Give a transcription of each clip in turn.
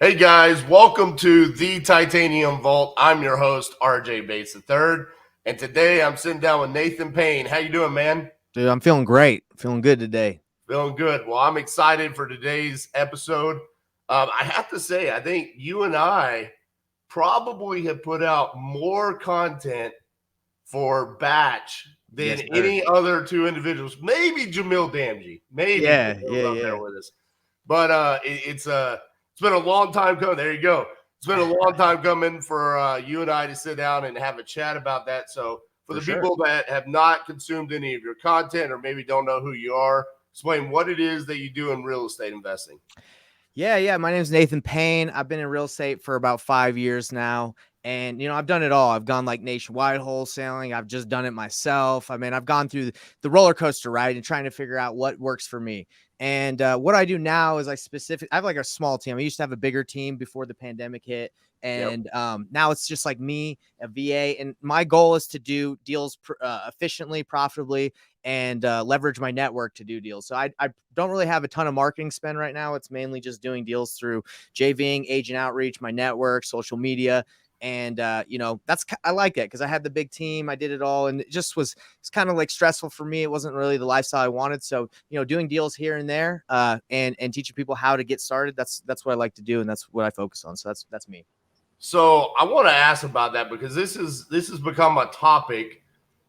Hey guys, welcome to the Titanium Vault. I'm your host, RJ Bates III, and today I'm sitting down with Nathan Payne. How you doing, man? Dude, I'm feeling great. Feeling good today. Feeling good. Well, I'm excited for today's episode. I have to say, I think you and I probably have put out more content for Batch than Yes, sir. any other two individuals. Maybe Jamil Damji. Maybe Yeah, Jamil's yeah, on there yeah. with us. But it's been a long time coming. There you go. It's been a long time coming for you and I to sit down and have a chat about that. So for For the sure. people that have not consumed any of your content or maybe don't know who you are, explain what it is that you do in real estate investing. Yeah. My name is Nathan Payne. I've been in real estate for about 5 years now. And, I've done it all. I've gone like nationwide wholesaling. I've just done it myself. I mean, I've gone through the roller coaster ride and trying to figure out what works for me. And what I do now is I have like a small team. I used to have a bigger team before the pandemic hit. Yep. And now it's just like me, a VA. And my goal is to do deals efficiently, profitably, and leverage my network to do deals. So I don't really have a ton of marketing spend right now. It's mainly just doing deals through JVing, agent outreach, my network, social media. And I like it because I had the big team. I did it all, and it's kind of like stressful for me. It wasn't really the lifestyle I wanted. So doing deals here and there, and teaching people how to get started. That's what I like to do, and that's what I focus on. So that's me. So I want to ask about that because this has become a topic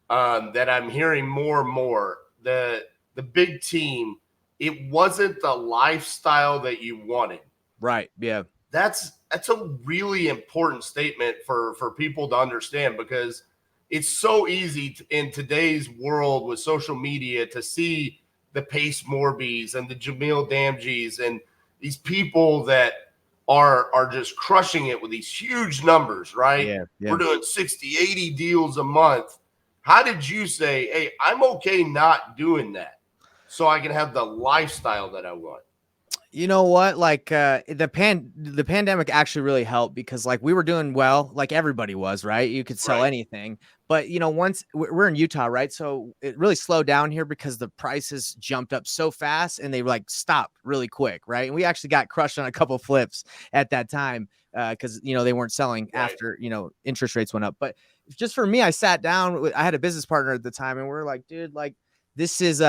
that I'm hearing more and more. The big team, it wasn't the lifestyle that you wanted. Right? Yeah. That's a really important statement for people to understand because it's so easy in today's world with social media to see the Pace Morbies and the Jamil Damjis and these people that are just crushing it with these huge numbers, right? Yeah. We're Yeah. doing 60, 80 deals a month. How did you say, hey, I'm okay not doing that so I can have the lifestyle that I want? You know what? Like the pandemic actually really helped because like we were doing well, like everybody was, right? You could sell Right. anything. But once we're in Utah, right? So it really slowed down here because the prices jumped up so fast and they like stopped really quick, right? And we actually got crushed on a couple flips at that time because they weren't selling Right. after interest rates went up. But just for me, I sat down. I had a business partner at the time, and we are like, dude, like this is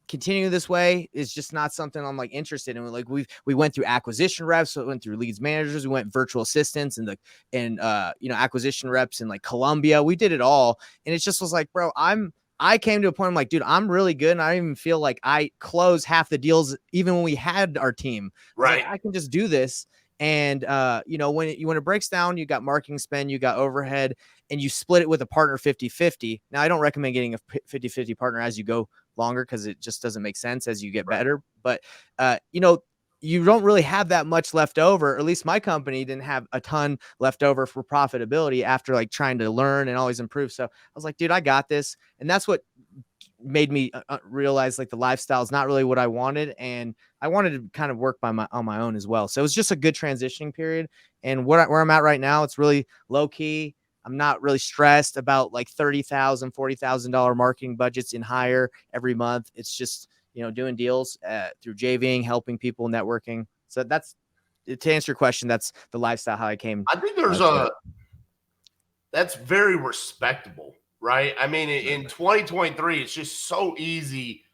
continue this way is just not something I'm like interested in. Like we went through acquisition reps, so we went through leads managers, we went virtual assistants and acquisition reps in like Colombia. We did it all. And it just was like, bro, I came to a point I'm like, dude, I'm really good. And I don't even feel like I close half the deals even when we had our team. I was like, Right. I can just do this. And when it breaks down, you got marketing spend, you got overhead, and you split it with a partner 50-50. Now I don't recommend getting a 50-50 partner as you go longer because it just doesn't make sense as you get Right. better. But you don't really have that much left over. Or at least my company didn't have a ton left over for profitability after like trying to learn and always improve. So I was like, dude, I got this. And that's what made me realize like the lifestyle is not really what I wanted. And I wanted to kind of work on my own as well. So it was just a good transitioning period. And where I'm at right now, it's really low key. I'm not really stressed about like $30,000, $40,000 marketing budgets in hire every month. It's just, doing deals through JVing, helping people, networking. So that's to answer your question. That's the lifestyle, how I came I think there's to it. that's very respectable, right? I mean, in Right. 2023, it's just so easy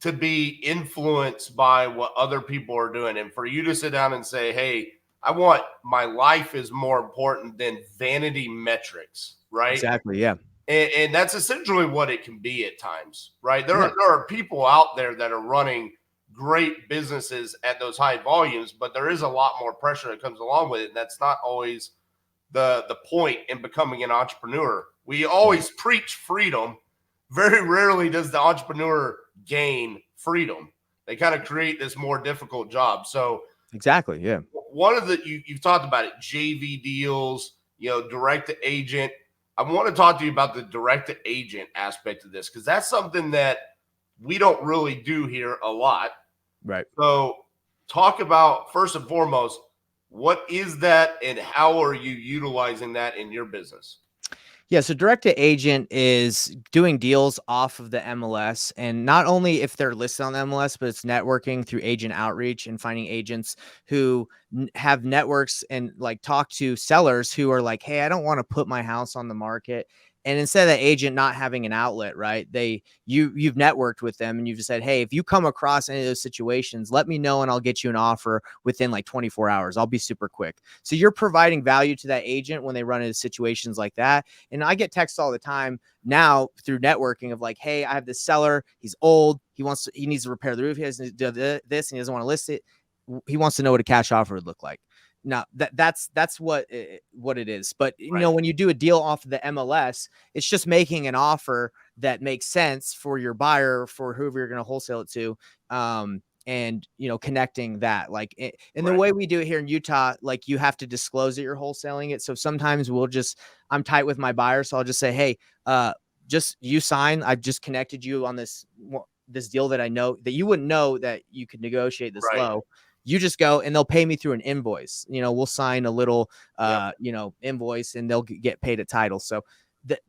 to be influenced by what other people are doing. And for you to sit down and say, hey, I want my life is more important than vanity metrics, right? Exactly. Yeah. And that's essentially what it can be at times, right? Yeah. There are people out there that are running great businesses at those high volumes, but there is a lot more pressure that comes along with it. And that's not always the point in becoming an entrepreneur. We Yeah. always preach freedom. Very rarely does the entrepreneur gain freedom. They kind of create this more difficult job. So Exactly. Yeah. one of the you've talked about it, JV deals, direct to agent. I want to talk to you about the direct to agent aspect of this because that's something that we don't really do here a lot. Right. So talk about first and foremost, what is that and how are you utilizing that in your business? Yeah, so direct to agent is doing deals off of the MLS, and not only if they're listed on the MLS, but it's networking through agent outreach and finding agents who have networks and like talk to sellers who are like, "Hey, I don't want to put my house on the market." And instead of that agent not having an outlet, right? You've networked with them and you've just said, "Hey, if you come across any of those situations, let me know and I'll get you an offer within like 24 hours. I'll be super quick." So you're providing value to that agent when they run into situations like that. And I get texts all the time now through networking of like, "Hey, I have this seller. He's old. He needs to repair the roof. He has to do this and he doesn't want to list it. He wants to know what a cash offer would look like." Now that's what it is. But Right. when you do a deal off of the MLS, it's just making an offer that makes sense for your buyer, for whoever you're going to wholesale it to. And connecting that, like, and the Right. way we do it here in Utah, like, you have to disclose that you're wholesaling it. So sometimes I'm tight with my buyer, so I'll just say, "Hey, just you sign. I've just connected you on this deal that I know that you wouldn't know that you could negotiate this Right. low. You just go and they'll pay me through an invoice. We'll sign a little Yep. invoice and they'll get paid at title." So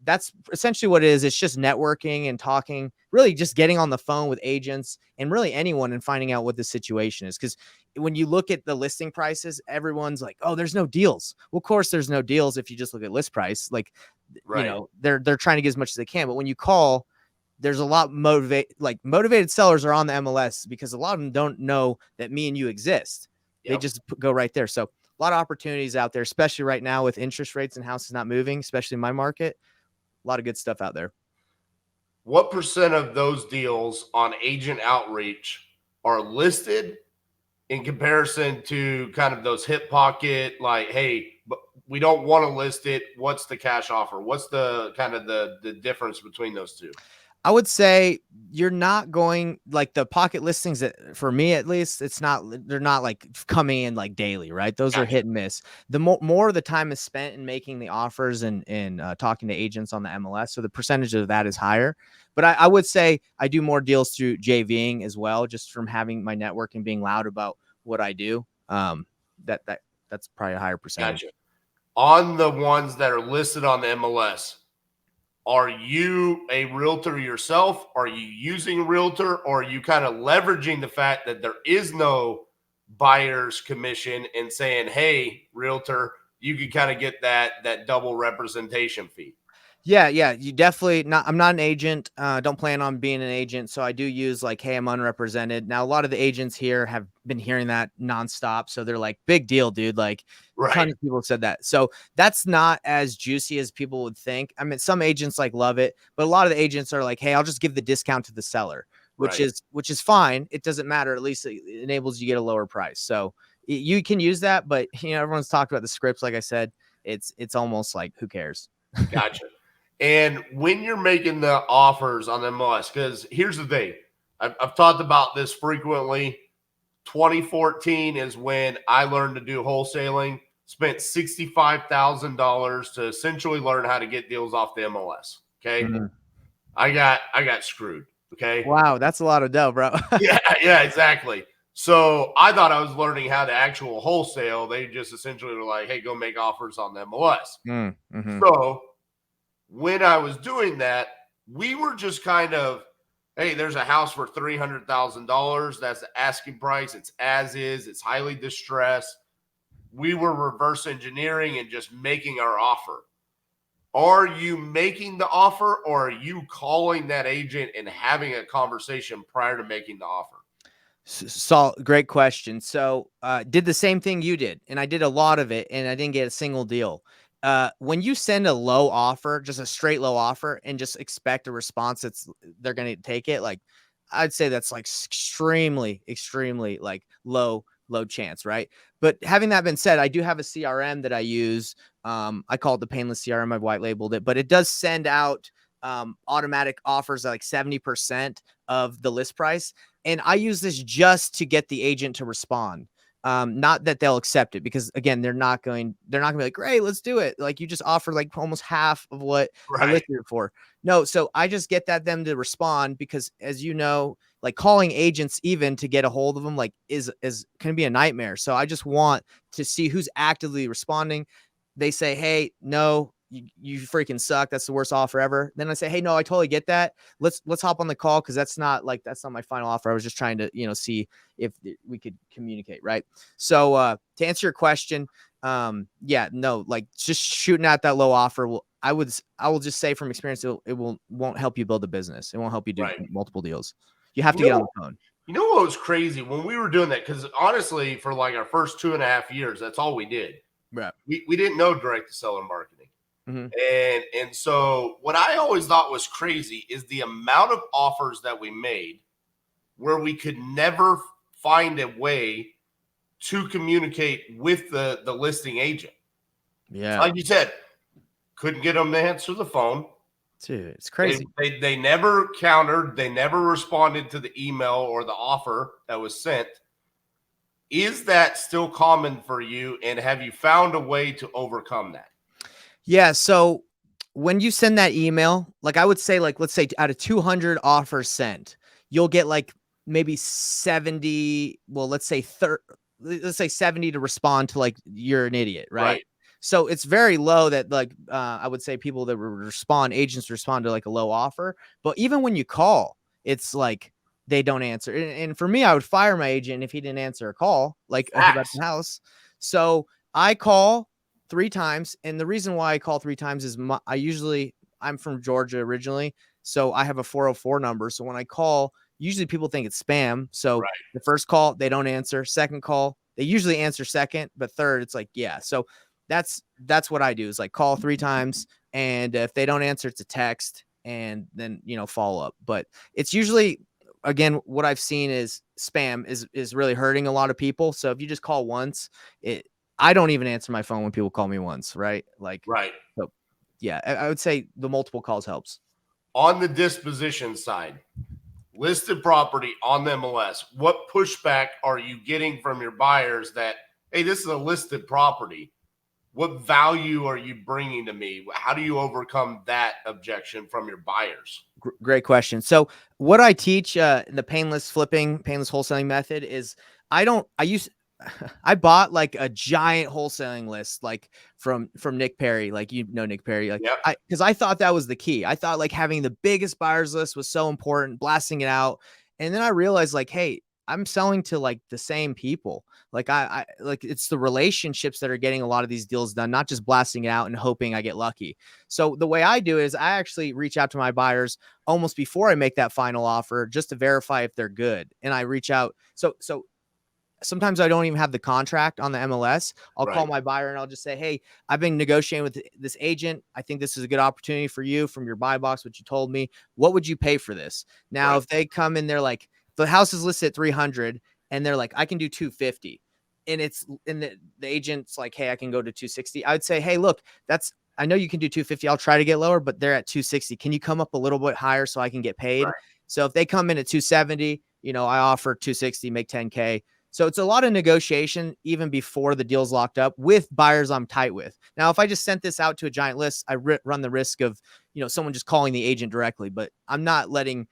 that's essentially what it is. It's just networking and talking, really just getting on the phone with agents and really anyone and finding out what the situation is. Because when you look at the listing prices, everyone's like, "Oh, there's no deals." Well, of course there's no deals if you just look at list price. Like, Right. they're trying to get as much as they can. But when you call, there's a lot motivated sellers are on the MLS because a lot of them don't know that me and you exist. They Yep. just go right there. So a lot of opportunities out there, especially right now with interest rates and houses not moving, especially in my market. A lot of good stuff out there. What percent of those deals on agent outreach are listed in comparison to kind of those hip pocket, like, "Hey, but we don't want to list it. What's the cash offer?" What's the kind of the difference between those two? I would say you're not going like the pocket listings that, for me at least, they're not like coming in like daily, right? Those are Gotcha. hit and miss. The more of the time is spent in making the offers and talking to agents on the MLS, so the percentage of that is higher. But I would say I do more deals through JVing as well, just from having my network and being loud about what I do. That's probably a higher percentage. Gotcha. On the ones that are listed on the MLS, are you a realtor yourself? Are you using a realtor, or are you kind of leveraging the fact that there is no buyer's commission and saying, "Hey, realtor, you can kind of get that double representation fee"? Yeah, you definitely not. I'm not an agent. Don't plan on being an agent, so I do use like, "Hey, I'm unrepresented." Now, a lot of the agents here have been hearing that nonstop, so they're like, "Big deal, dude!" Like, Right. tons of people have said that. So that's not as juicy as people would think. I mean, some agents like love it, but a lot of the agents are like, "Hey, I'll just give the discount to the seller," which Right. is fine. It doesn't matter. At least it enables you to get a lower price. So you can use that, but everyone's talked about the scripts. Like I said, it's almost like, who cares? Gotcha. And when you're making the offers on MLS, because here's the thing, I've talked about this frequently. 2014 is when I learned to do wholesaling. Spent $65,000 to essentially learn how to get deals off the MLS. Okay, Mhm. I got screwed. Okay, Wow, that's a lot of dough, bro. yeah, exactly. So I thought I was learning how to actual wholesale. They just essentially were like, "Hey, go make offers on the MLS." Mhm. So when I was doing that, we were just kind of, "Hey, there's a house for $300,000. That's the asking price. It's as is. It's highly distressed." We were reverse engineering and just making our offer. Are you making the offer, or are you calling that agent and having a conversation prior to making the offer? Great question. So, did the same thing you did, and I did a lot of it, and I didn't get a single deal. When you send a low offer, just a straight low offer, and just expect a response they're going to take it, like, I'd say that's like extremely, extremely like low chance, right? But having that been said, I do have a CRM that I use. I call it the Painless CRM. I've white labeled it, but it does send out automatic offers at like 70% of the list price. And I use this just to get the agent to respond. Not that they'll accept it, because again, they're not gonna be like, "Great, let's do it." Like, you just offer like almost half of what I Right. listed it for. No, so I just get them to respond, because as you know, like, calling agents even to get a hold of them like is can be a nightmare. So I just want to see who's actively responding. They say, "Hey, no, you freaking suck. That's the worst offer ever. Then I say, hey, no, I totally get that. Let's hop on the call, because that's not my final offer. I was just trying to, see if we could communicate, right? So to answer your question, yeah, no, like just shooting at that low offer I will just say from experience, it won't help you build a business. It won't help you do Right. multiple deals. You have You to get on know, the phone. you know what was crazy when we were doing that? Because honestly, for like our first 2.5 years, that's all we did. Right. We didn't know direct to seller marketing. Mhm. And so what I always thought was crazy is the amount of offers that we made where we could never find a way to communicate with the listing agent. Yeah. Like you said, couldn't get them to answer the phone. Dude, it's crazy. They never countered. They never responded to the email or the offer that was sent. Is that still common for you? And have you found a way to overcome that? Yeah. So when you send that email, like I would say, like, let's say out of 200 offers sent, you'll get like maybe 70. Well, let's say 70 to respond to like, you're an idiot, right? Right. So it's very low that like, I would say people that agents respond to like a low offer. But even when you call, it's like they don't answer. And for me, I would fire my agent if he didn't answer a call like about Facts. the house. So I call 3 times. And the reason why I call 3 times is I'm from Georgia originally. So I have a 404 number. So when I call, usually people think it's spam. So Right. the first call, they don't answer. Second call, they usually answer second, but third, it's like, yeah. So that's what I do is like call 3 times. And if they don't answer, it's a text and then, follow up. But it's usually, again, what I've seen is spam is really hurting a lot of people. So if you just call once, I don't even answer my phone when people call me once, right? Like, Right. so yeah, I would say the multiple calls helps. On the disposition side, listed property on the MLS, what pushback are you getting from your buyers that, hey, this is a listed property? What value are you bringing to me? How do you overcome that objection from your buyers? Great question. So what I teach the painless wholesaling method is I bought like a giant wholesaling list, like from Nick Perry, like, Nick Perry, like Yep. because I thought that was the key. I thought like having the biggest buyers list was so important, blasting it out. And then I realized like, hey, I'm selling to like the same people. Like I like it's the relationships that are getting a lot of these deals done, not just blasting it out and hoping I get lucky. So the way I do it is I actually reach out to my buyers almost before I make that final offer just to verify if they're good. And I reach out. So sometimes I don't even have the contract on the MLS. I'll call Right. my buyer and I'll just say, hey, I've been negotiating with this agent. I think this is a good opportunity for you from your buy box, what you told me. What would you pay for this? Now, Right. if they come in, they're like, the house is listed at 300 and they're like, I can do 250. And the agent's like, hey, I can go to 260. I'd say, hey, look, I know you can do 250. I'll try to get lower, but they're at 260. Can you come up a little bit higher so I can get paid? Right. So if they come in at 270, I offer 260, make 10K. So it's a lot of negotiation even before the deal's locked up with buyers I'm tight with. Now, if I just sent this out to a giant list, I run the risk of, someone just calling the agent directly, but I'm not letting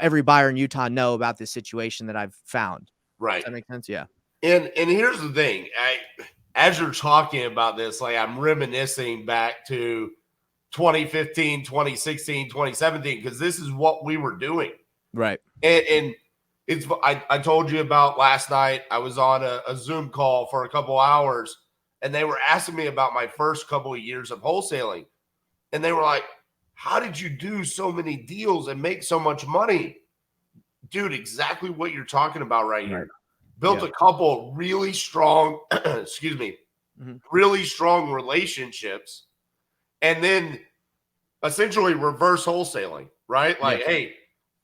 every buyer in Utah know about this situation that I've found. Right. Does that make sense? Yeah. And here's the thing. As you're talking about this, like I'm reminiscing back to 2015, 2016, 2017, because this is what we were doing. Right. And I told you about last night. I was on a Zoom call for a couple hours, and they were asking me about my first couple of years of wholesaling. And they were like, how did you do so many deals and make so much money? Dude, exactly what you're talking about right here. Built a couple really strong, excuse me, really strong relationships, and then essentially reverse wholesaling, right? Like, hey,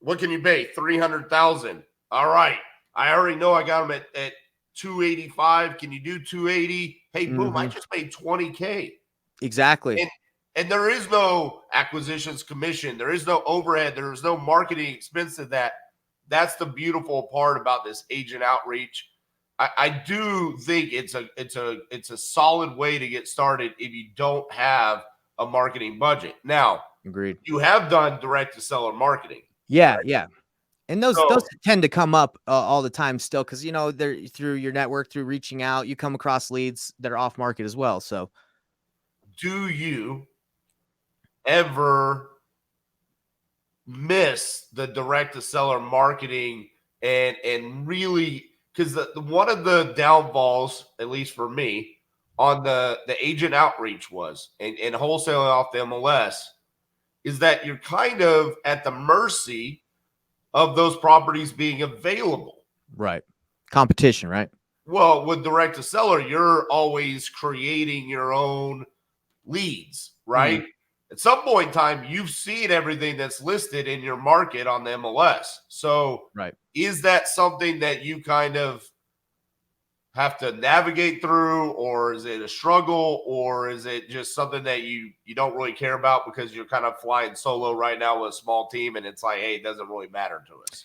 what can you pay? 300,000. All right. I already know I got them at 285. Can you do 280? Hey, boom, I just made 20K. Exactly. And there is no acquisitions commission. There is no overhead. There is no marketing expense to that. That's the beautiful part about this agent outreach. I do think it's a solid way to get started if you don't have a marketing budget. Now, agreed. You have done direct to seller marketing. Yeah, right? Yeah. And those tend to come up all the time still because, they're through your network, through reaching out, you come across leads that are off market as well. So do you ever miss the direct to seller marketing and really, because one of the downfalls, at least for me, on the agent outreach was and wholesaling off the MLS is that you're kind of at the mercy of those properties being available. Right. Competition, right? Well, with direct to seller, you're always creating your own leads, Mm, right? At some point in time, you've seen everything that's listed in your market on the MLS. So, right. is that something that you kind of have to navigate through, or is it a struggle, or is it just something that you don't really care about because you're kind of flying solo right now with a small team, and it's like, hey, it doesn't really matter to us?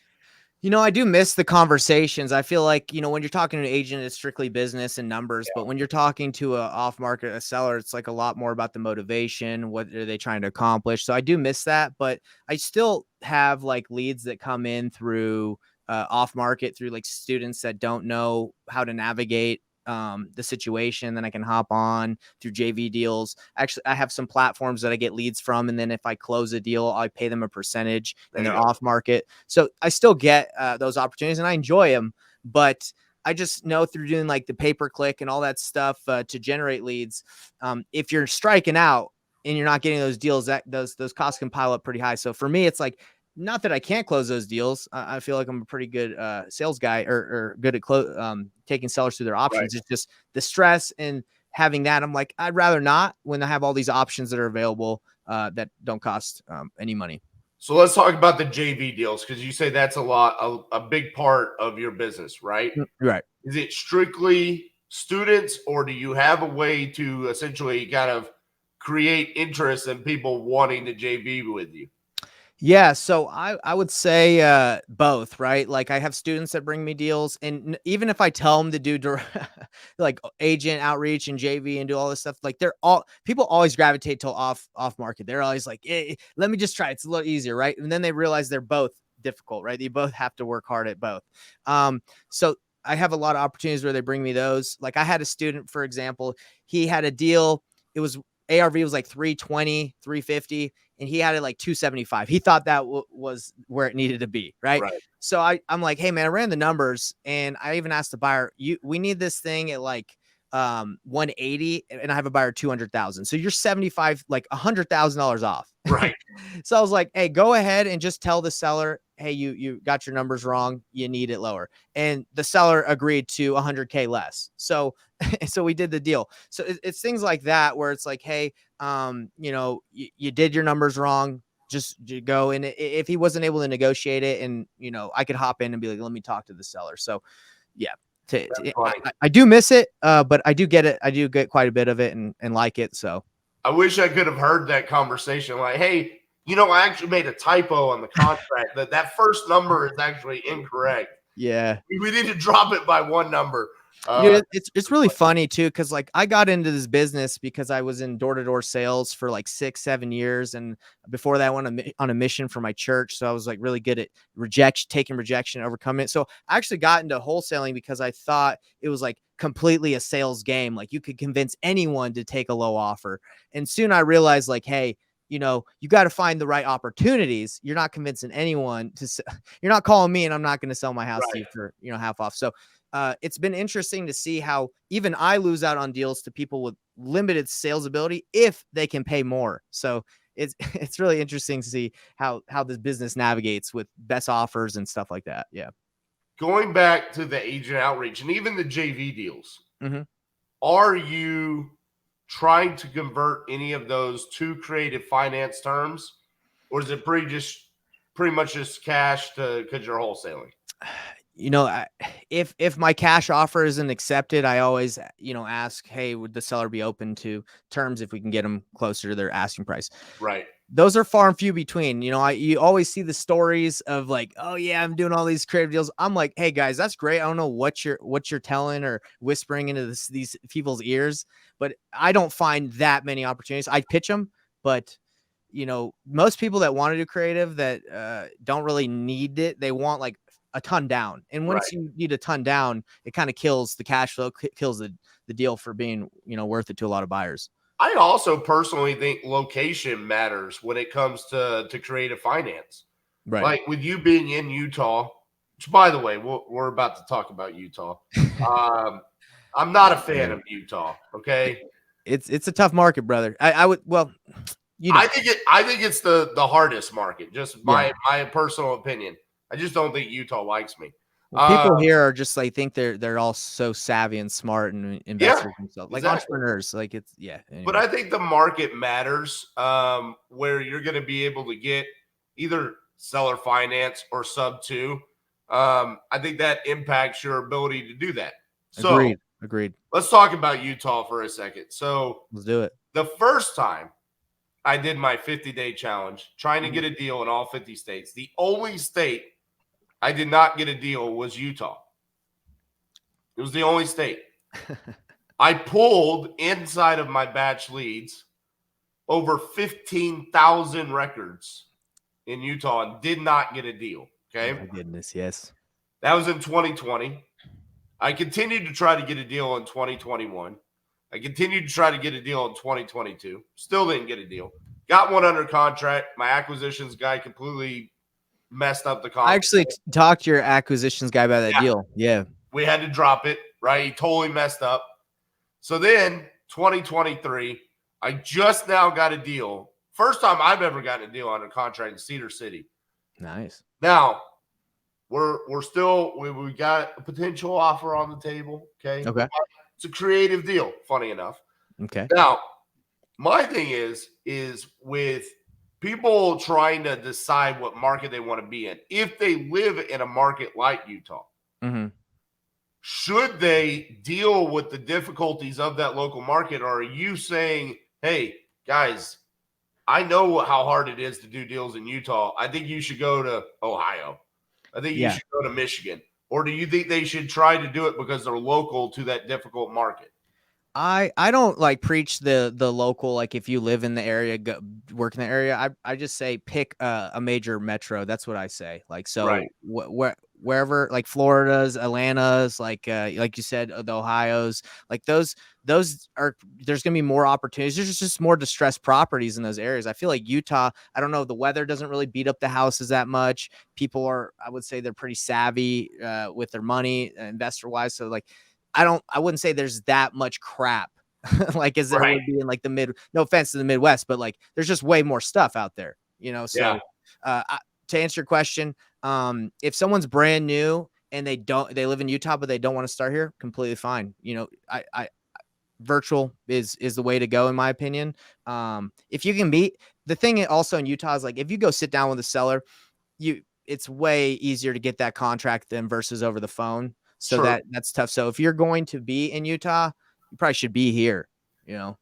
I do miss the conversations. I feel like, when you're talking to an agent, it's strictly business and numbers. But when you're talking to a off market, a seller, it's like a lot more about the motivation. What are they trying to accomplish? So I do miss that, but I still have like leads that come in through off market through like students that don't know how to navigate the situation. Then I can hop on through JV deals. Actually, I have some platforms that I get leads from, and then if I close a deal, I pay them a percentage, There and you they're go. off market. So I still get those opportunities, and I enjoy them. But I just know through doing like the pay per click and all that stuff to generate leads, if you're striking out and you're not getting those deals, that those costs can pile up pretty high. So for me, it's like, not that I can't close those deals. I feel like I'm a pretty good sales guy, or good at taking sellers through their Right. options. It's just the stress and having that. I'm like, I'd rather not, when I have all these options that are available that don't cost any money. So let's talk about the JV deals, because you say that's a big part of your business, right? Right. Is it strictly students, or do you have a way to essentially kind of create interest in people wanting to JV with you? Yeah, so I would say both, right? Like I have students that bring me deals, and even if I tell them to do like agent outreach and JV and do all this stuff, like people always gravitate to off market. They're always like, let me just try. It's a little easier, right? And then they realize they're both difficult, right? You both have to work hard at both. So I have a lot of opportunities where they bring me those. Like I had a student, for example, he had a deal. It was ARV was like 320, 350, and he had it like 275. He thought that was where it needed to be, right? Right. So I'm like, hey man, I ran the numbers, and I even asked the buyer, we need this thing at like 180, and I have a buyer 200,000. So you're 75, like $100,000 off. Right. So I was like, hey, go ahead and just tell the seller, hey, you got your numbers wrong. You need it lower. And the seller agreed to 100K less. So so we did the deal. So it's things like that where it's like, hey, you did your numbers wrong. Just go. And if he wasn't able to negotiate it, and I could hop in and be like, let me talk to the seller. So yeah, That's funny. I do miss it, but I do get it. I do get quite a bit of it and like it. So I wish I could have heard that conversation. Like, hey, I actually made a typo on the contract. That first number is actually incorrect. yeah. We need to drop it by one number. It's really funny too, because like I got into this business because I was in door-to-door sales for like 6-7 years, and before that I went on a mission for my church, so I was like really good at taking rejection, overcoming it. So I actually got into wholesaling because I thought it was like completely a sales game, like you could convince anyone to take a low offer. And soon I realized, like, hey, you got to find the right opportunities. You're not convincing anyone you're not calling me, and I'm not going to sell my house to Right. you for half off. So it's been interesting to see how even I lose out on deals to people with limited sales ability if they can pay more. So it's it's really interesting to see how this business navigates with best offers and stuff like that. Yeah. Going back to the agent outreach and even the JV deals, Mm-hmm. are you trying to convert any of those to creative finance terms, or is it pretty much just cash because you're wholesaling? If my cash offer isn't accepted, I always, ask, hey, would the seller be open to terms if we can get them closer to their asking price? Right. Those are far and few between. You always see the stories of like, oh yeah, I'm doing all these creative deals. I'm like, hey guys, that's great. I don't know what you're telling or whispering into these people's ears, but I don't find that many opportunities. I pitch them, but most people that want to do creative that don't really need it, they want like a ton down. And once Right. you need a ton down, it kind of kills the cash flow, kills the deal for being, worth it to a lot of buyers. I also personally think location matters when it comes to creative finance. Right. Like with you being in Utah, which by the way, we're about to talk about Utah. I'm not a fan of Utah. Okay. It's a tough market, brother. I would, well, I think it's the hardest market. Just Yeah. my personal opinion. I just don't think Utah likes me. Well, people here are just like think they're all so savvy and smart and investors themselves, like exactly. entrepreneurs. Like But anyway. I think the market matters, where you're going to be able to get either seller finance or sub two. I think that impacts your ability to do that. So Agreed. let's talk about Utah for a second. So Let's do it. the first time I did my 50-day challenge, trying to get a deal in all 50 states, the only state I did not get a deal was Utah. It was the only state. I pulled inside of my batch leads over 15,000 records in Utah and did not get a deal. Okay. Oh my goodness, yes. That was in 2020. I continued to try to get a deal in 2021. I continued to try to get a deal in 2022. Still didn't get a deal. Got one under contract. My acquisitions guy completely messed up the contract. I actually talked to your acquisitions guy about that deal. Yeah. We had to drop it, right? He totally messed up. So then 2023, I just now got a deal. First time I've ever gotten a deal under contract in Cedar City. Nice. Now, we're still we got a potential offer on the table. Okay. It's a creative deal, funny enough. Okay. Now, my thing is with people trying to decide what market they want to be in. If they live in a market like Utah, should they deal with the difficulties of that local market? Or are you saying, hey, guys, I know how hard it is to do deals in Utah. I think you should go to Ohio. I think you should go to Michigan. Or do you think they should try to do it because they're local to that difficult market? I don't like preach the local, like if you live in the area, work in the area. I just say pick a major metro. That's what I say. Like, so wherever, like Florida's, Atlanta's, like you said, the Ohio's, like those are, there's gonna be more opportunities. There's just more distressed properties in those areas. I feel like Utah, I don't know, the weather doesn't really beat up the houses that much. People are, I would say, they're pretty savvy with their money, investor wise. So like, I wouldn't say there's that much crap like as there would be in like the no offense to the Midwest, but like there's just way more stuff out there, So to answer your question, if someone's brand new and they live in Utah, but they don't want to start here, completely fine. I virtual is the way to go, in my opinion. If you can meet, the thing also in Utah is like, if you go sit down with a seller, it's way easier to get that contract than versus over the phone. So that's tough. So if you're going to be in Utah, you probably should be here,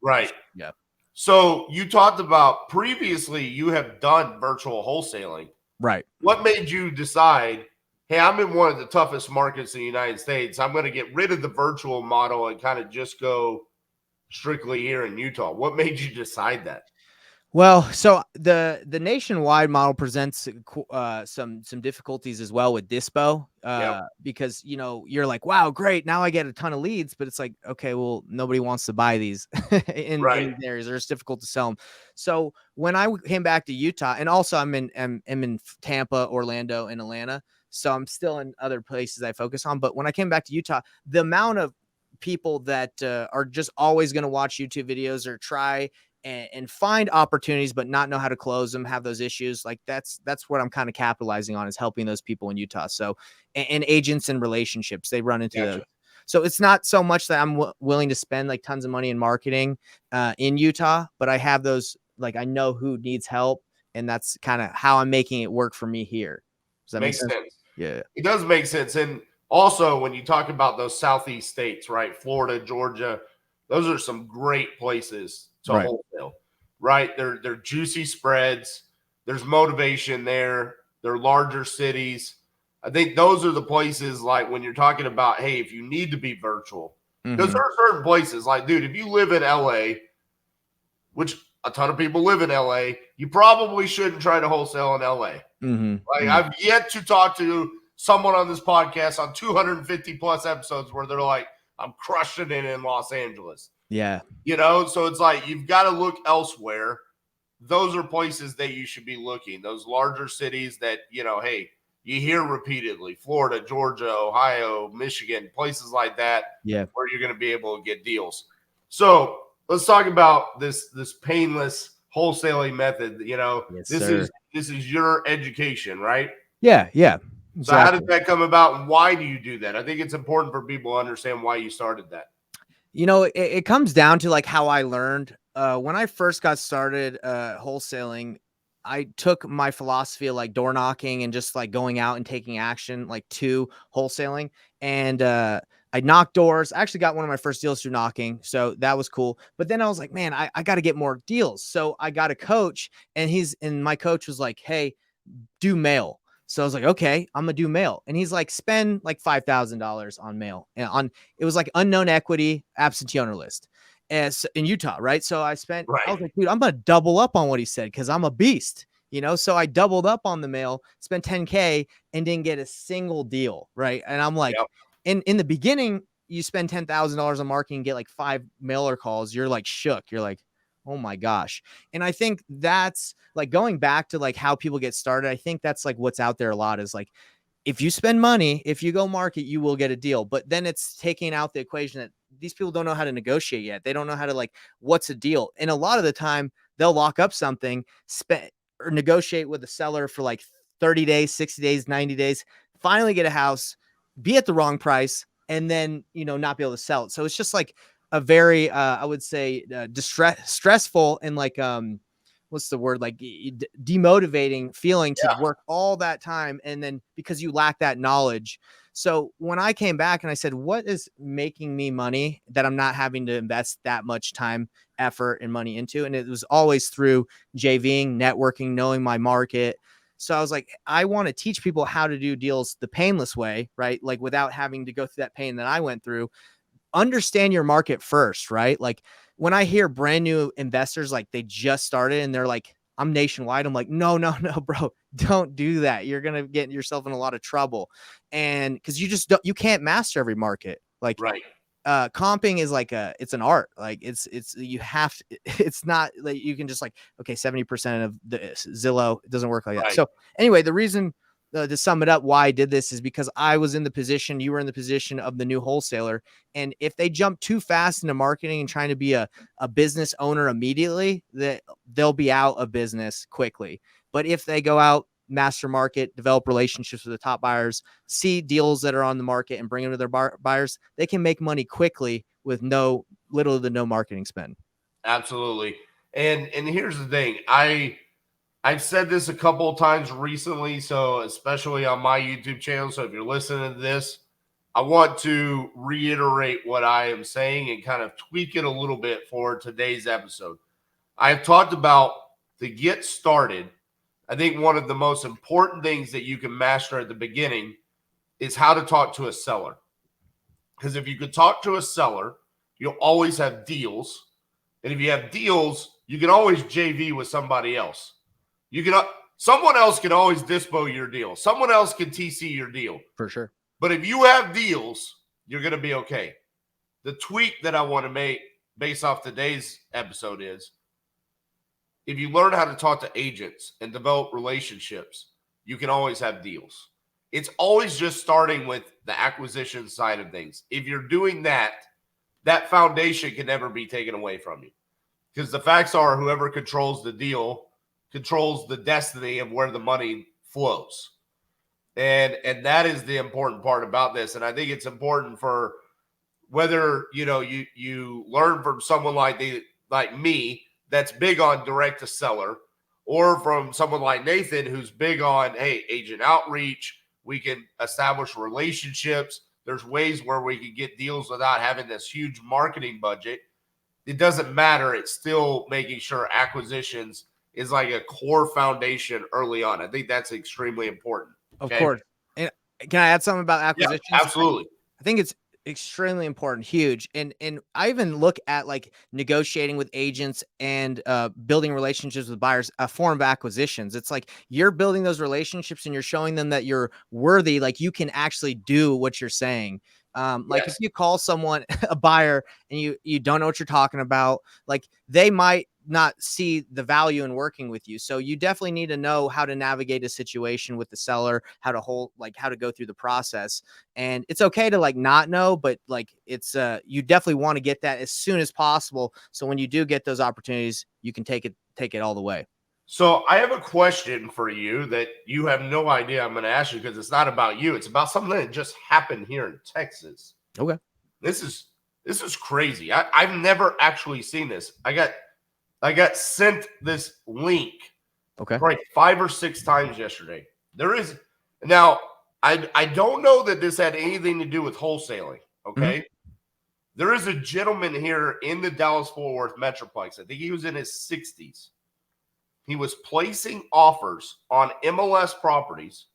Right. Yeah. So you talked about previously you have done virtual wholesaling. Right. What made you decide, hey, I'm in one of the toughest markets in the United States. I'm going to get rid of the virtual model and kind of just go strictly here in Utah. What made you decide that? Well, so the nationwide model presents some difficulties as well with dispo, because you're like, wow, great, now I get a ton of leads, but it's like, okay, well, nobody wants to buy these in areas, or it's difficult to sell them. So when I came back to Utah, and also I'm in Tampa, Orlando, and Atlanta, so I'm still in other places I focus on. But when I came back to Utah, the amount of people that are just always going to watch YouTube videos or try and find opportunities, but not know how to close them, have those issues. Like that's what I'm kind of capitalizing on, is helping those people in Utah. So, and agents and relationships, they run into those. So it's not so much that I'm willing to spend like tons of money in marketing in Utah, but I have those, like, I know who needs help, and that's kind of how I'm making it work for me here. Does that make sense? Yeah, it does make sense. And also when you talk about those Southeast states, right? Florida, Georgia, those are some great places to wholesale, right? They're juicy spreads. There's motivation there. They're larger cities. I think those are the places, like when you're talking about, hey, if you need to be virtual, because there are certain places like, dude, if you live in LA, which a ton of people live in LA, you probably shouldn't try to wholesale in LA. I've yet to talk to someone on this podcast on 250 plus episodes where they're like, I'm crushing it in Los Angeles. Yeah. So it's like you've got to look elsewhere. Those are places that you should be looking. Those larger cities that, hey, you hear repeatedly: Florida, Georgia, Ohio, Michigan, places like that, Yeah. where you're going to be able to get deals. So let's talk about this painless wholesaling method. Yes, This sir. is your education, right? Yeah. Yeah. So how did Exactly. that come about, and why do you do that? I think it's important for people to understand why you started that. It comes down to like how I learned. When I first got started wholesaling, I took my philosophy of like door knocking and just like going out and taking action like to wholesaling. And I knocked doors. I actually got one of my first deals through knocking. So that was cool. But then I was like, man, I got to get more deals. So I got a coach, and my coach was like, hey, do mail. So I was like, okay, I'm gonna do mail. And he's like, spend like $5,000 on mail. And it was like unknown equity absentee owner list as in Utah, right? So I Right. was like, dude, I'm gonna double up on what he said because I'm a beast, So I doubled up on the mail, spent 10K and didn't get a single deal, right? And I'm like, Yep. in the beginning, you spend $10,000 on marketing and get like 5 mailer calls, you're like shook. You're like, oh my gosh. And I think that's like going back to like how people get started. I think that's like what's out there a lot is like, if you spend money, if you go market, you will get a deal. But then it's taking out the equation that these people don't know how to negotiate yet. They don't know how to like, what's a deal? And a lot of the time they'll lock up something, spend or negotiate with the seller for like 30 days, 60 days, 90 days, finally get a house, be at the wrong price, and then, not be able to sell it. So it's just like a very, I would say, stressful and like, what's the word, like demotivating feeling to Yeah. work all that time and then because you lack that knowledge. So when I came back and I said, what is making me money that I'm not having to invest that much time, effort, and money into? And it was always through JVing, networking, knowing my market. So I was like, I want to teach people how to do deals the painless way, right? Like without having to go through that pain that I went through. Understand your market first, right? Like when I hear brand new investors, like they just started and they're like, I'm nationwide. I'm like, no, no, no, bro, don't do that. You're going to get yourself in a lot of trouble. And cause you can't master every market. Like, Right. comping is like it's an art. Like you have to, it's not like you can just like, okay, 70% of the Zillow, it doesn't work like that. Right. So anyway, the reason to sum it up why I did this is because I was in the position, you were in the position of the new wholesaler. And if they jump too fast into marketing and trying to be a business owner immediately, that they'll be out of business quickly. But if they go out, master market, develop relationships with the top buyers, see deals that are on the market and bring them to their buyers, they can make money quickly with little to no marketing spend. Absolutely. And here's the thing. I've said this a couple of times recently, so especially on my YouTube channel. So if you're listening to this, I want to reiterate what I am saying and kind of tweak it a little bit for today's episode. I've talked about to get started. I think one of the most important things that you can master at the beginning is how to talk to a seller. Because if you could talk to a seller, you'll always have deals. And if you have deals, you can always JV with somebody else. Someone else can always dispo your deal. Someone else can TC your deal. For sure. But if you have deals, you're going to be okay. The tweak that I want to make based off today's episode is if you learn how to talk to agents and develop relationships, you can always have deals. It's always just starting with the acquisition side of things. If you're doing that, that foundation can never be taken away from you. Because the facts are, whoever controls the deal controls the destiny of where the money flows. And that is the important part about this. And I think it's important for whether you learn from someone like me that's big on direct to seller, or from someone like Nathan who's big on, hey, agent outreach. We can establish relationships. There's ways where we can get deals without having this huge marketing budget. It doesn't matter. It's still making sure acquisitions is like a core foundation early on. I think that's extremely important. Of Okay. course. And can I add something about Yeah, acquisitions? absolutely. I think it's extremely important, huge. And I even look at like negotiating with agents and building relationships with buyers, a form of acquisitions. It's like you're building those relationships and you're showing them that you're worthy, like you can actually do what you're saying. Like if Yes. you call someone a buyer and you don't know what you're talking about, like they might not see the value in working with you. So you definitely need to know how to navigate a situation with the seller, how to how to go through the process. And it's okay to like not know, but like it's you definitely want to get that as soon as possible. So when you do get those opportunities, you can take it all the way. So I have a question for you that you have no idea I'm going to ask you because it's not about you. It's about something that just happened here in Texas. Okay. This is this is crazy. I've never actually seen this. I got sent this link Okay. probably 5 or 6 times yesterday. There is now I don't know that this had anything to do with wholesaling. Mhm. Okay. There is a gentleman here in the Dallas Fort Worth Metroplex. I think he was in his 60s. He was placing offers on MLS properties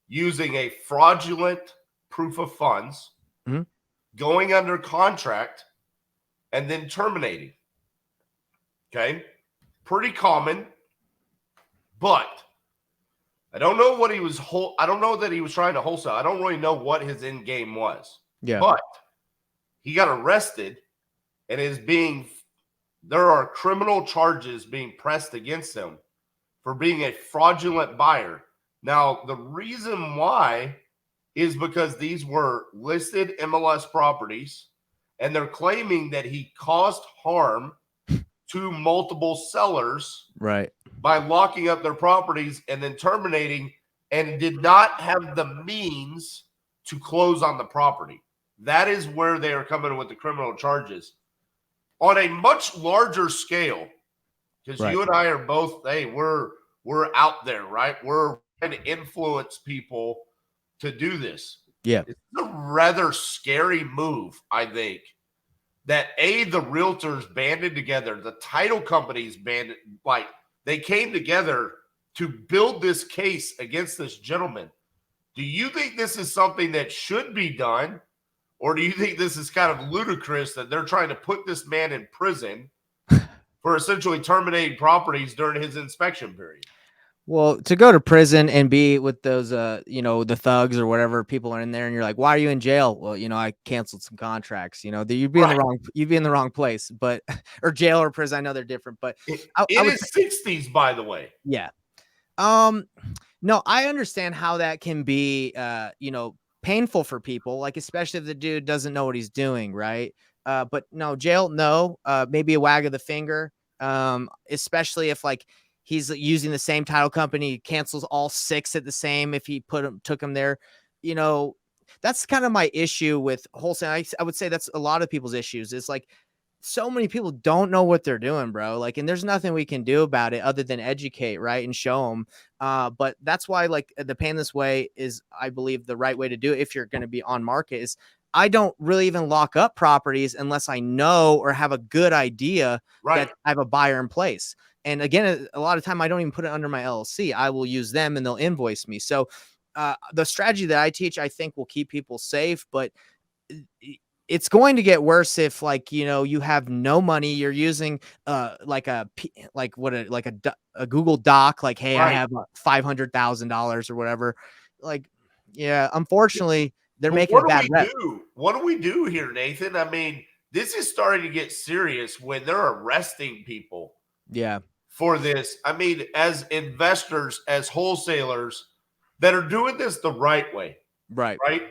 using a fraudulent proof of funds, Mhm. going under contract, and then terminating. Okay. Pretty common, but I don't know what he was I don't know that he was trying to wholesale. I don't really know what his end game was. Yeah. But he got arrested and is being there are criminal charges being pressed against him for being a fraudulent buyer. Now, the reason why is because these were listed MLS properties and they're claiming that he caused harm to multiple sellers Right. by locking up their properties and then terminating and did not have the means to close on the property. That is where they are coming with the criminal charges. On a much larger scale, because Right. you and I are both, hey, we're out there, right? We're trying to influence people to do this. Yeah. It's a rather scary move, I think, that the realtors banded together, the title companies banded, like they came together to build this case against this gentleman. Do you think this is something that should be done? Or do you think this is kind of ludicrous that they're trying to put this man in prison for essentially terminating properties during his inspection period? Well, to go to prison and be with those, the thugs or whatever people are in there, and you're like, "Why are you in jail?" Well, I canceled some contracts. Right. You'd be in the wrong place, but or jail or prison. I know they're different, but I In would say, his 60s, by the way. yeah. Um, no, I understand how that can be, painful for people, like especially if the dude doesn't know what he's doing, right? But no, jail, no. Maybe a wag of the finger. Especially if like he's using the same title company, cancels all six at the same. If he took him there, you know, that's kind of my issue with wholesale. I would say that's a lot of people's issues. Is like so many people don't know what they're doing, bro. Like, and there's nothing we can do about it other than educate, right, and show them. But that's why, like, the painless way is, I believe, the right way to do it. If you're going to be on market, is I don't really even lock up properties unless I know or have a good idea Right. that I have a buyer in place. And again, a lot of time I don't even put it under my LLC. I will use them and they'll invoice me. So the strategy that I teach, I think, will keep people safe, but it's going to get worse if like you have no money, you're using like a Google Doc, like, hey, I Right. have $500,000 or whatever. Like, yeah, unfortunately they're But making what a do bad we rep. do? What do we do here, Nathan? I mean, this is starting to get serious when they're arresting people Yeah. for this. I mean, as investors, as wholesalers that are doing this the right way, Right. right?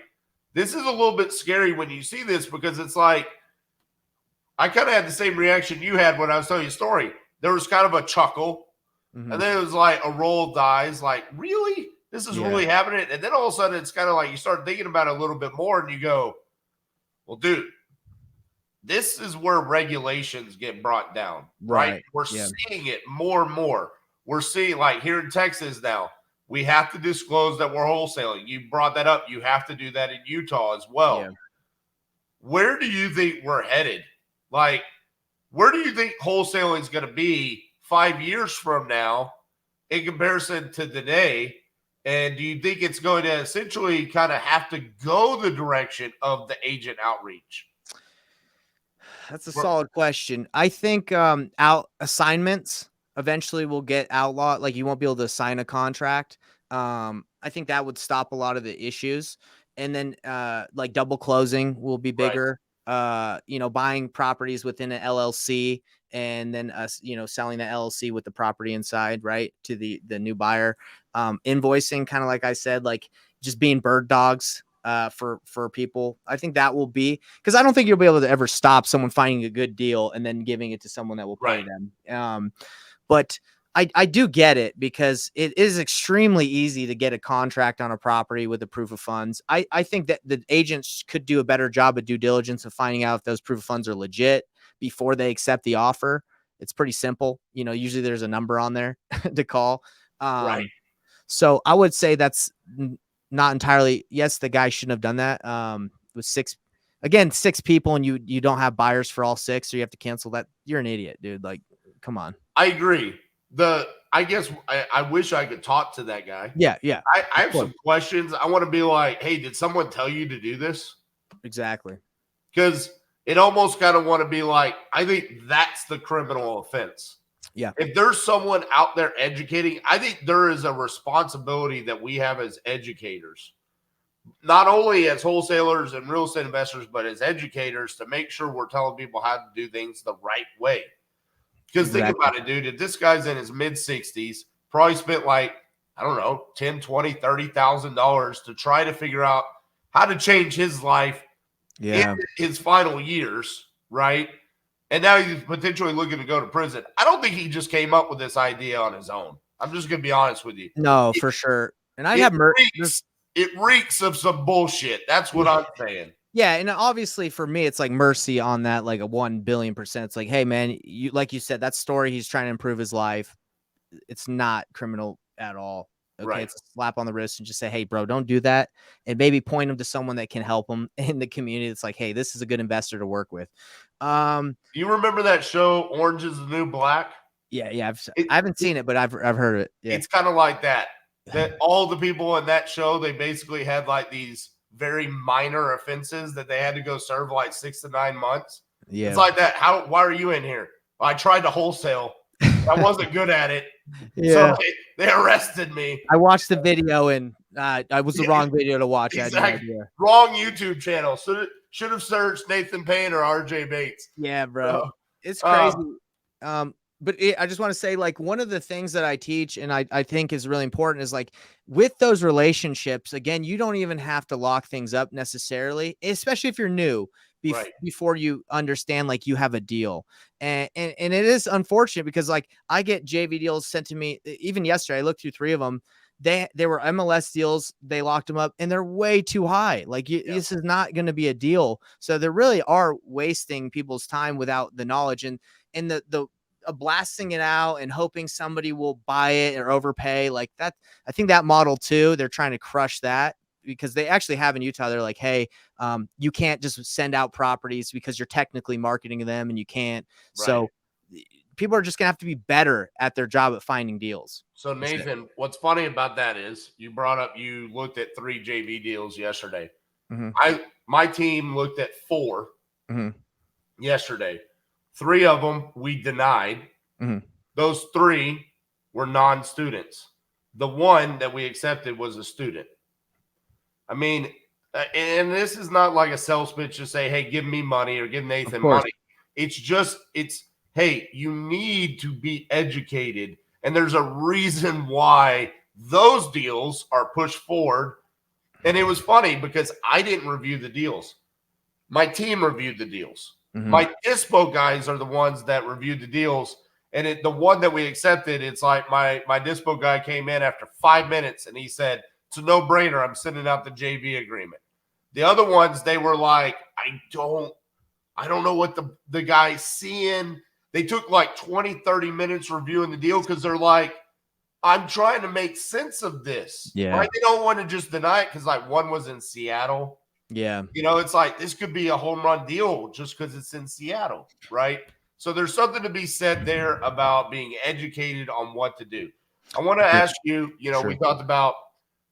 This is a little bit scary when you see this because it's like I kind of had the same reaction you had when I was telling you a story. There was kind of a chuckle, Hmm. and then it was like a roll of the eyes, like, really? This is Yeah. really happening? And then all of a sudden, it's kind of like you start thinking about it a little bit more, and you go, well, dude, this is where regulations get brought down, right? Right. We're Yeah. seeing it more and more. We're seeing, like here in Texas now, we have to disclose that we're wholesaling. You brought that up. You have to do that in Utah as well. Yeah. Where do you think we're headed? Like, where do you think wholesaling is going to be 5 years from now in comparison to today? And do you think it's going to essentially kind of have to go the direction of the agent outreach? That's a solid question. I think out assignments eventually will get outlawed. Like you won't be able to sign a contract. I think that would stop a lot of the issues. and then like double closing will be Right. bigger. Buying properties within an LLC, and then us, selling the LLC with the property inside, right, to the new buyer. Invoicing, kind of like I said, like just being bird dogs for people. I think that will be, because I don't think you'll be able to ever stop someone finding a good deal and then giving it to someone that will pay Right. them. But I do get it, because it is extremely easy to get a contract on a property with a proof of funds. I think that the agents could do a better job of due diligence of finding out if those proof of funds are legit before they accept the offer. It's pretty simple. Usually there's a number on there to call. Right. So I would say that's not entirely, yes, the guy shouldn't have done that. With six people, and you don't have buyers for all six, so you have to cancel that. You're an idiot, dude. Like, come on. I agree. I guess I wish I could talk to that guy. Yeah. I have some questions. I want to be like, hey, did someone tell you to do this? Exactly. Because it almost kind of want to be like, I think that's the criminal offense. Yeah. If there's someone out there educating, I think there is a responsibility that we have as educators, not only as wholesalers and real estate investors, but as educators, to make sure we're telling people how to do things the right way. Because think about it, dude. If this guy's in his mid-60s, probably spent like, I don't know, $10,000, $20,000, $30,000 to try to figure out how to change his life in his final years, right? And now he's potentially looking to go to prison. I don't think he just came up with this idea on his own. I'm just going to be honest with you. No, for sure. And it reeks of some bullshit. That's what I'm saying. Yeah, and obviously for me, it's like mercy on that, like a 1,000,000,000%. It's like, hey, man, like you said, that story, he's trying to improve his life. It's not criminal at all. Okay, Right. it's a slap on the wrist, and just say, hey, bro, don't do that, and maybe point him to someone that can help him in the community. It's like, hey, this is a good investor to work with. You remember that show, Orange is the New Black? Yeah. I haven't seen it, but I've heard of it. Yeah. It's kind of like that. That all the people in that show, they basically had like these very minor offenses that they had to go serve like 6 to 9 months. Yeah. It's like that. Why are you in here? Well, I tried to wholesale. I wasn't good at it. Yeah. So they arrested me. I watched the video, and I was the wrong video to watch. Exactly. I had no idea. Wrong YouTube channel. Should have searched Nathan Payne or RJ Bates. Yeah, bro. It's crazy. But I just want to say, like, one of the things that I teach, and I think is really important, is like, with those relationships, again, you don't even have to lock things up necessarily, especially if you're new, before you understand, like, you have a deal. And it is unfortunate, because like, I get JV deals sent to me. Even yesterday, I looked through 3 of them. They were MLS deals. They locked them up, and they're way too high. Like, this is not going to be a deal. So they really are wasting people's time without the knowledge, and the blasting it out and hoping somebody will buy it or overpay like that. I think that model too, they're trying to crush that, because they actually have in Utah. They're like, hey, you can't just send out properties because you're technically marketing them, and you can't. Right. So people are just gonna have to be better at their job at finding deals. So Nathan, what's funny about that is you looked at 3 JV deals yesterday. Mm-hmm. My team looked at 4 yesterday. 3 of them we denied. Mm-hmm. Those 3 were non-students. The one that we accepted was a student. I mean, and this is not like a sales pitch to say, hey, give me money or give Nathan money. It's hey, you need to be educated. And there's a reason why those deals are pushed forward. And it was funny because I didn't review the deals. My team reviewed the deals. Mm-hmm. My dispo guys are the ones that reviewed the deals. And the one that we accepted, it's like my dispo guy came in after 5 minutes and he said, it's a no-brainer. I'm sending out the JV agreement. The other ones, they were like, I don't know what the guy's seeing. They took like 20, 30 minutes reviewing the deal because they're like, I'm trying to make sense of this. Yeah. Right? They don't want to just deny it because like one was in Seattle. Yeah. It's like this could be a home run deal just because it's in Seattle, right? So there's something to be said there about being educated on what to do. I want to ask you, we talked about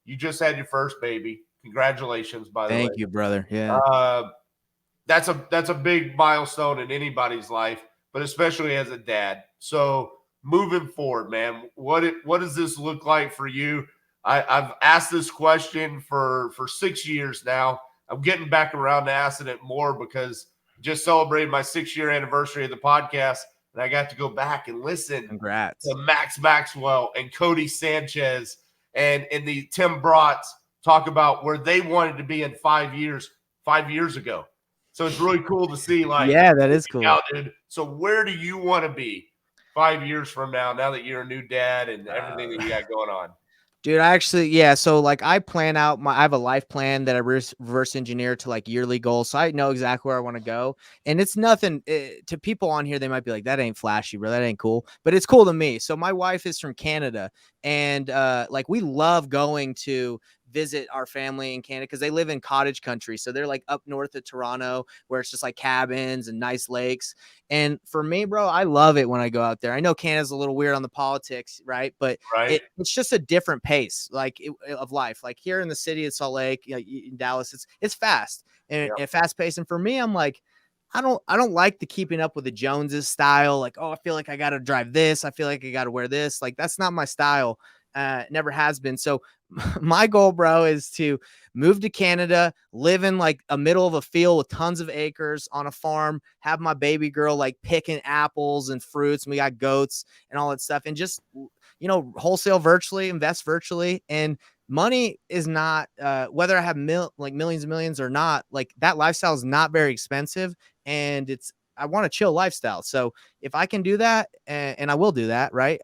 you just had your first baby. Congratulations, by the way. Thank you, brother. Yeah. That's a big milestone in anybody's life, but especially as a dad. So moving forward, man, what does this look like for you? I've asked this question for 6 years now. I'm getting back around to asking it more because just celebrated my 6-year anniversary of the podcast, and I got to go back and listen Congrats. to Max Maxwell and Cody Sanchez and the Tim Brotts talk about where they wanted to be in 5 years ago. So it's really cool to see, like, yeah, that is cool. out, dude. So where do you want to be 5 years from now that you're a new dad and everything that you got going on? Dude, so like I have a life plan that I reverse engineer to like yearly goals. So I know exactly where I want to go. And it's nothing to people on here. They might be like, that ain't flashy, bro. That ain't cool, but it's cool to me. So my wife is from Canada, and like we love going to visit our family in Canada because they live in cottage country. So they're like up north of Toronto where it's just like cabins and nice lakes. And for me, bro, I love it when I go out there. I know Canada's a little weird on the politics, right? But Right. It's just a different pace, of life. Like here in the city of Salt Lake, in Dallas, it's fast and fast paced. And for me, I'm like, I don't like the keeping up with the Joneses style. Like, oh, I feel like I got to drive this. I feel like I got to wear this. Like, that's not my style. Never has been. So my goal, bro, is to move to Canada, live in like a middle of a field with tons of acres on a farm, have my baby girl like picking apples and fruits, and we got goats and all that stuff, and just wholesale virtually, invest virtually. And money is not whether I have millions and millions or not, like that lifestyle is not very expensive, and I want a chill lifestyle. So if I can do that, and I will do that, right?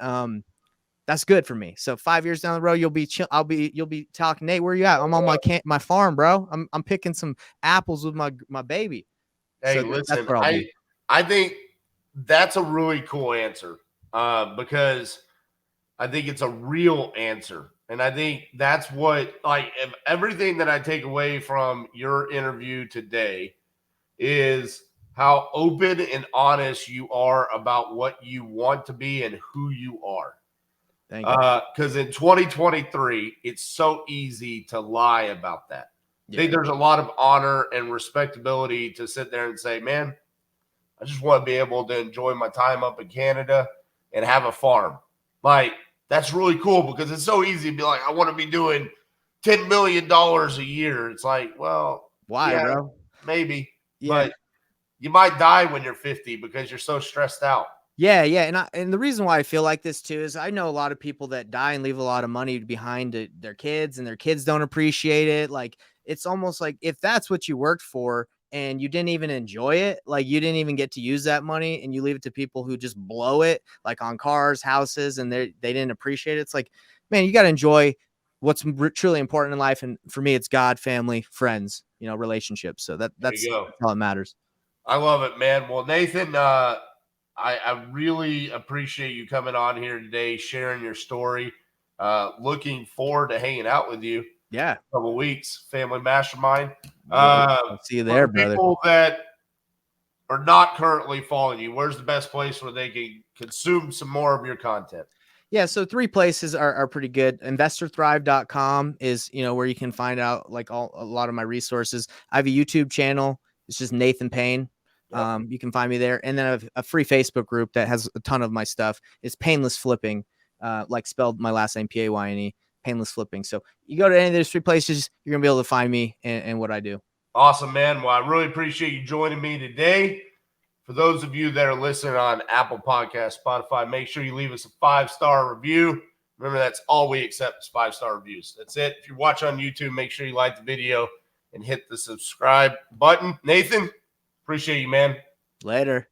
That's good for me. So 5 years down the road, you'll be talking, Nate, where you at? I'm on my farm, bro. I'm picking some apples with my baby. Hey, So listen, that's where I'll be. I think that's a really cool answer because I think it's a real answer. And I think that's what, like, everything that I take away from your interview today is how open and honest you are about what you want to be and who you are. Thank you. Because in 2023, it's so easy to lie about that. I think there's a lot of honor and respectability to sit there and say, man, I just want to be able to enjoy my time up in Canada and have a farm. Like, that's really cool because it's so easy to be like, I want to be doing $10 million a year. It's like, well, why, bro? Maybe. Yeah. But you might die when you're 50 because you're so stressed out. Yeah. And the reason why I feel like this too is I know a lot of people that die and leave a lot of money behind their kids, and their kids don't appreciate it. Like, it's almost like if that's what you worked for and you didn't even enjoy it, like you didn't even get to use that money, and you leave it to people who just blow it, like on cars, houses, and they didn't appreciate it. It's like, man, you got to enjoy what's truly important in life. And for me, it's God, family, friends, relationships. So that's all that matters. I love it, man. Well, Nathan, I really appreciate you coming on here today, sharing your story. Looking forward to hanging out with you. Yeah. A couple of weeks, Family Mastermind. I'll see you there, brother. People that are not currently following you, where's the best place where they can consume some more of your content? Yeah, so 3 places are pretty good. InvestorThrive.com is, where you can find out like a lot of my resources. I have a YouTube channel. It's just Nathan Payne. Yep. You can find me there. And then I have a free Facebook group that has a ton of my stuff. It's Painless Flipping, like spelled my last name, Payne, Painless Flipping. So you go to any of those 3 places, you're going to be able to find me and what I do. Awesome, man. Well, I really appreciate you joining me today. For those of you that are listening on Apple Podcasts, Spotify, make sure you leave us a 5-star review. Remember, that's all we accept is 5-star reviews. That's it. If you're watching on YouTube, make sure you like the video and hit the subscribe button. Nathan, appreciate you, man. Later.